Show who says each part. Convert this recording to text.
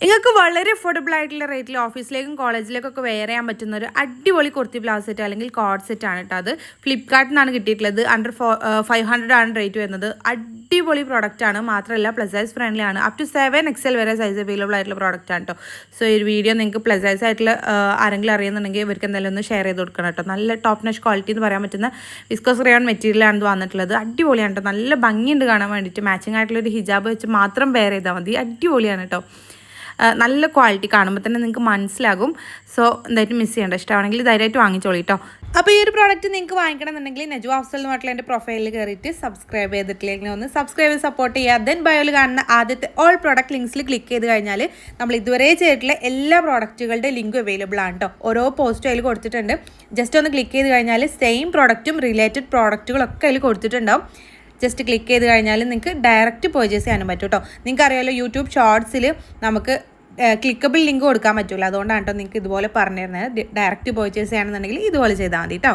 Speaker 1: നിങ്ങൾക്ക് വളരെ അഫോർഡബിൾ ആയിട്ടുള്ള റേറ്റിൽ ഓഫീസിലേക്കും കോളേജിലേക്കൊക്കെ വെയർ ചെയ്യാൻ പറ്റുന്ന ഒരു അടിപൊളി കുർത്തി ബ്ലൗസ് സെറ്റ് അല്ലെങ്കിൽ കോഡ് സെറ്റ് ആണ് കേട്ടോ. അത് ഫ്ലിപ്കാർട്ടിൽ നിന്നാണ് കിട്ടിയിട്ടുള്ളത്. അണ്ടർ 500 ആണ് റേറ്റ് വരുന്നത്. അടിപൊളി പ്രോഡക്റ്റ് ആണ്. മാത്രമല്ല പ്ലസ് സൈസ് ഫ്രണ്ട്ലി ആണ്. അപ് ടു 7XL വരെ സൈസ് അവൈലബിൾ ആയിട്ടുള്ള പ്രോഡക്റ്റ് ആണ് കേട്ടോ. സോ ഈ വീഡിയോ നിങ്ങൾക്ക് പ്ലസ് സൈസ് ആയിട്ടുള്ള ആരെങ്കിലും അറിയുന്നുണ്ടെങ്കിൽ ഇവർക്ക് എന്തായാലും ഒന്ന് ഷെയർ ചെയ്ത് കൊടുക്കണം കേട്ടോ. നല്ല ടോപ്പ് നോച്ച് ക്വാളിറ്റി എന്ന് പറയാൻ പറ്റുന്ന വിസ്കോസ് റയോൺ മെറ്റീരിയലാണ് ഇത് വന്നിട്ടുള്ളത്. അടിപൊളിയാണ് കേട്ടോ. നല്ല ഭംഗിയുണ്ട് കാണാൻ വേണ്ടിയിട്ട്. മാച്ചിങ് ആയിട്ടുള്ളൊരു ഹിജാബ് വെച്ച് മാത്രം വെയർ ചെയ്താൽ മതി. അടിപൊളിയാണ് കേട്ടോ. നല്ല ക്വാളിറ്റി കാണുമ്പോൾ തന്നെ നിങ്ങൾക്ക് മനസ്സിലാകും. സോ എന്തായാലും മിസ് ചെയ്യേണ്ട. ഇഷ്ടമാണെങ്കിൽ ധൈര്യമായിട്ട് വാങ്ങിച്ചോളൂ കേട്ടോ. അപ്പോൾ ഈ ഒരു പ്രോഡക്റ്റ് നിങ്ങൾക്ക് വാങ്ങിക്കണമെന്നുണ്ടെങ്കിൽ നെജു അഫ്സൽ എന്ന് പറഞ്ഞിട്ടുള്ള എൻ്റെ പ്രൊഫൈലിൽ കയറിയിട്ട് സബ്സ്ക്രൈബ് ചെയ്തിട്ടില്ലെങ്കിൽ ഒന്ന് സബ്സ്ക്രൈബ് ചെയ്ത് സപ്പോർട്ട് ചെയ്യുക. ദെൻ ബയോയിൽ കാണുന്ന ആദ്യത്തെ ഓൾ പ്രോഡക്റ്റ് ലിങ്ക്സിൽ ക്ലിക്ക് ചെയ്ത് കഴിഞ്ഞാൽ നമ്മൾ ഇതുവരെ ചെയ്തിട്ടുള്ള എല്ലാ പ്രോഡക്റ്റുകളുടെ ലിങ്കും അവൈലബിൾ ആണ് കേട്ടോ. ഓരോ പോസ്റ്റും അതിൽ കൊടുത്തിട്ടുണ്ട്. ജസ്റ്റ് ഒന്ന് ക്ലിക്ക് ചെയ്ത് കഴിഞ്ഞാൽ സെയിം പ്രോഡക്റ്റും റിലേറ്റഡ് പ്രോഡക്റ്റുകളൊക്കെ അതിൽ കൊടുത്തിട്ടുണ്ടാവും. ജസ്റ്റ് ക്ലിക്ക് ചെയ്ത് കഴിഞ്ഞാൽ നിങ്ങൾക്ക് ഡയറക്റ്റ് പർച്ചേസ് ചെയ്യാനും പറ്റും കേട്ടോ. നിങ്ങൾക്ക് അറിയാമല്ലോ യൂട്യൂബ് ഷോർട്സിൽ നമുക്ക് ക്ലിക്കബിൾ ലിങ്ക് കൊടുക്കാൻ പറ്റില്ല. അതുകൊണ്ടാണ് കേട്ടോ നിങ്ങൾക്ക് ഇതുപോലെ പറഞ്ഞു തരുന്നത്. ഡയറക്റ്റ് പർച്ചേസ് ചെയ്യണമെന്നുണ്ടെങ്കിൽ ഇതുപോലെ ചെയ്താൽ മതി കേട്ടോ.